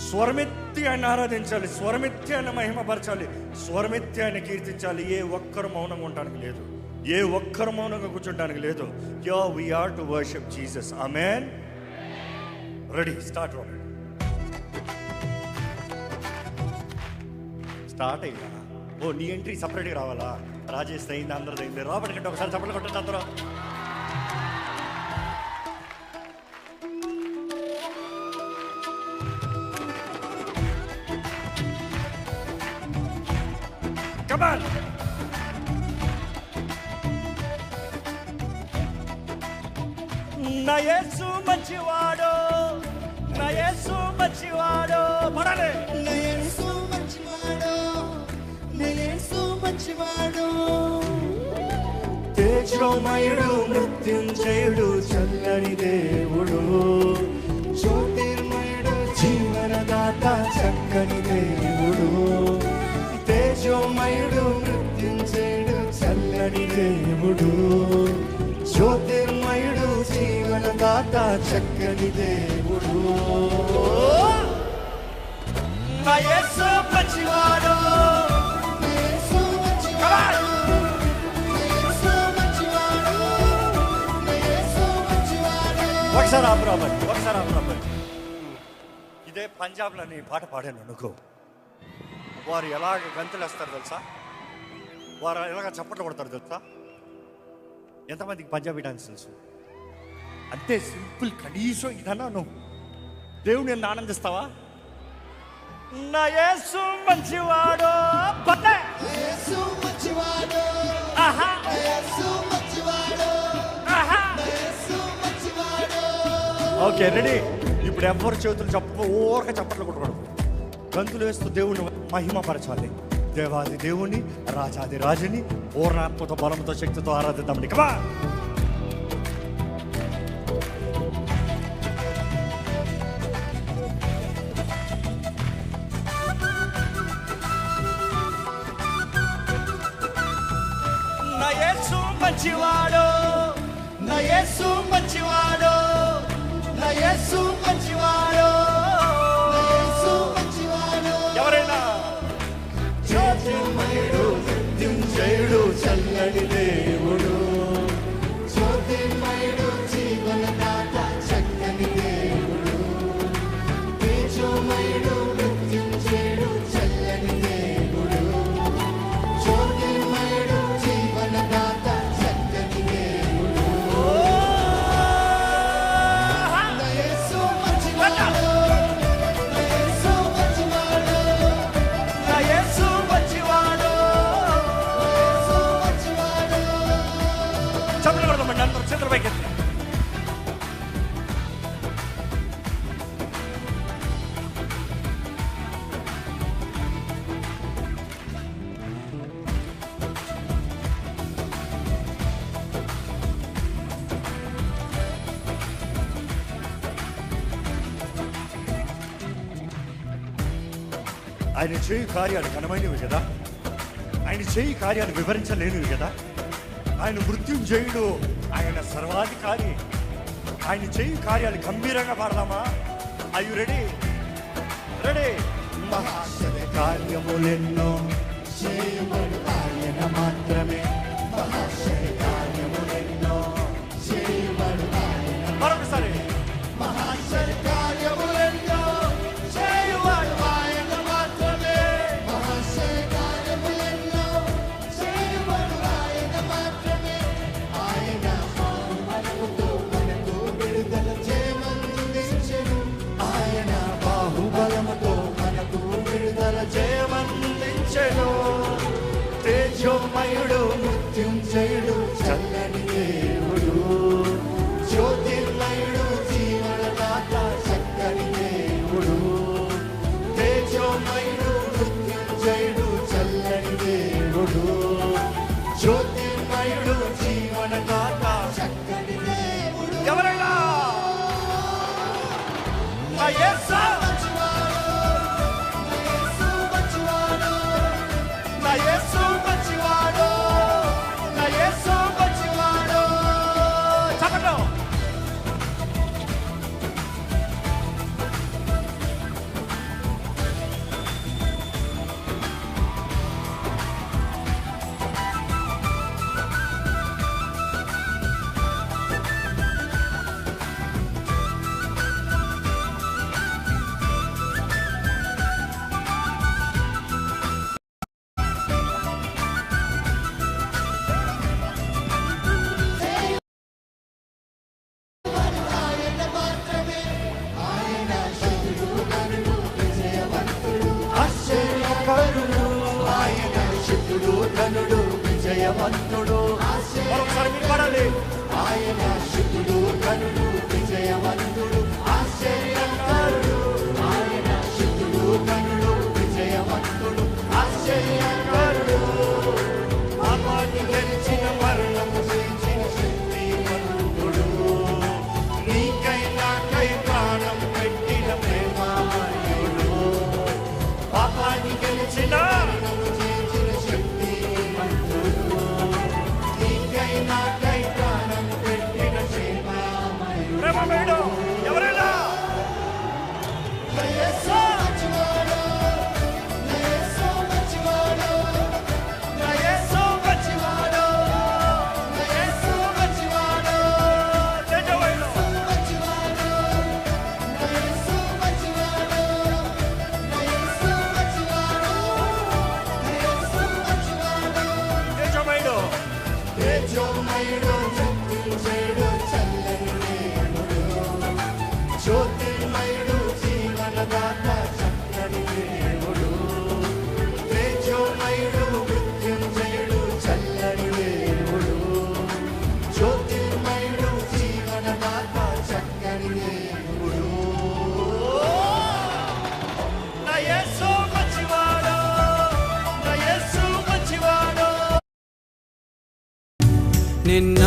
స్వరమెత్తి ఆయన ఆరాధించాలి, స్వరమెత్తి ఆయన మహిమపరచాలి, స్వరమెత్తి ఆయన కీర్తించాలి. ఏ ఒక్కరు మౌనంగా ఉండడానికి లేదు, ఏ ఒక్కరు మౌనంగా కూర్చోడానికి లేదు. Yo we are to worship Jesus. Amen. Ready, start. Start అయ్యిందా? ఓ నీ ఎంట్రీ సపరేట్గా రావాలా? రాజేష్ అయింది, అందరిది అయింది. రాబట్టి కంటే ఒకసారి చప్పట్లు కొట్టండి అందరూ. Come on. నా యేసు మంచివాడు, నా యేసు మంచివాడు. పడాలి. నా యేసు మంచివాడు, నా యేసు మంచివాడు. తేజోమయుడు, మృత్యుంజయుడు, చల్లని దేవుడు, జ్యోతిర్మయుడు, జీవనదాత, చక్కని దేవుడు. తేజోమయుడు, మృత్యుంజయుడు, చల్లని దేవుడు, జ్యోతిర్మయుడు, జీవనదాత, చక్కని దేవుడు. నా యేసు మంచివాడు, నా యేసు మంచివాడు, నా యేసు మంచివాడు, నా యేసు మంచివాడు. ఒకసారి ఆపురాబడి, ఒకసారి ఆపురాబడి. ఇదే పంజాబ్లో నీ పాట పాడాను అనుకో, వారు ఎలాగ గంతులు వేస్తారు తెలుసా, వారు ఎలాగ చప్పట్లు కొడతారు తెలుసా. ఎంతమందికి పంజాబీ డాన్స్ తెలుసు? అంతే సింపుల్. కనీసం ఇదన్నా నువ్వు దేవుని నిన్ను ఆనందిస్తావా? నా యేసు మంచివాడు, నా యేసు మంచివాడు, ఆహా నా యేసు మంచివాడు, ఆహా. నా యేసు మంచివాడు. Okay ready. ఇప్పుడు ఎవరు చేతులు ఊరక చప్పట్లు కొట్టకూడదు, గంతులు వేస్తూ దేవుని మహిమపరచాలి. దేవాది దేవుని, రాజాది రాజుని పూర్ణాత్మతో, బలంతో, శక్తితో ఆరాధిద్దామని. కమా. నా యేసు మంచివాడు, నా యేసు మంచివాడు, నా యేసు మంచివాడు, నా యేసు మంచివాడు. ఎవరైనా జ్యోతిర్మయుడు, మృత్యుంజయుడు, చల్లని దేవుడు, జ్యోతిర్మయుడు, జీవనదాత, చక్కని దేవుడు, తేజోమయుడు, మృత్యుంజయుడు, చల్లని దేవుడు, జ్యోతిర్మయుడు, జీవనదాత, చక్కని దేవుడు. నా యేసు మంచివాడు, నా యేసు మంచివాడు, నా యేసు మంచివాడు. నా యేసు మంచివాడు. చప్పట్లు కొడదామండి అందరూ, చేతులు పైకెత్తి. ఆయన చేయి కార్యాలు ఘనమైనవి కదా, ఆయన చేయి కార్యాలు వివరించలేనివి కదా. ఆయన మృత్యుంజయుడు, ఆయన సర్వాధికారి, ఆయన చేయి కార్యాలు గంభీరంగా పాడదామా? I you ready? రెడీ. మహాశయ కార్యములెన్నో చేయబడు ఆయన మాత్రమే, మహాశయ కార్యములెన్నో చేయబడు ఆయన. మరొకసారి. మహాశయ కార్యములెన్నో చేయబడు ఆయన మాత్రమే, మహాశయ కార్యములెన్నో చేయబడు ఆయన మాత్రమే. ఆయన మనకుతో మనకు విడుదల చేయమందించెను, ఆయన బాహుబలముతో మనకు విడుదల జయమందించెను. తేజోమయుడు, మృత్యుంజయుడు, చల్లని దేవుడు, జ్యోతిర్మయుడు, జీవనదాత, చక్కని దేవుడు, తేజోమయుడు, మృత్యుంజయుడు, చల్లని దేవుడు, జ్యోతిర్మయుడు, జీవనదాత, చక్కని దేవుడు. ఎవరైనా నా యేసు మంచివాడు, నా యేసు మంచివాడు, నా యేసు మంచివాడు, నా యేసు మంచివాడు. చప్పట్లు. విజయవంతుడు మరొకసారి మీరు పాడాలి. ఆయన శుద్ధుడు కనుడు విజయవంతుడు ఆశ్చర్యకరుడు ఆయన శుద్ధుడు కనుడు విజయవంతుడు ఆశ్చర్యకరుడు పాపాన్ని గెలిచిన మరణము జయించిన శక్తివంతుడు నీకై నాకై ప్రాణం పెట్టిన ప్రేమామయుడు. పాపాన్ని గెలిచిన జయించిన శక్తివంతుడు నీకై నాకై ప్రాణం పెట్టిన ప్రేమామయుడు ప్రేమమయుడు. ఎవరైనా యేసు మంచివాడు యేసు మంచివాడు నా యేసు మంచివాడు, యేసు మంచివాడు నిజమైన మంచివాడు యేసు మంచివాడు యేసు మంచివాడు యేసు మంచివాడు నిజమైన తేజోమయుడు మృత్యుంజయుడు చల్లని దేవుడు జ్యోతిర్మయుడు జీవనదాత చక్కని దేవుడు తేజోమయుడు మృత్యుంజయుడు చల్లని దేవుడు జ్యోతిర్మయుడు జీవనదాత చక్కని దేవుడు నా యేసు మంచివాడు, నా యేసు మంచివాడు. నిన్న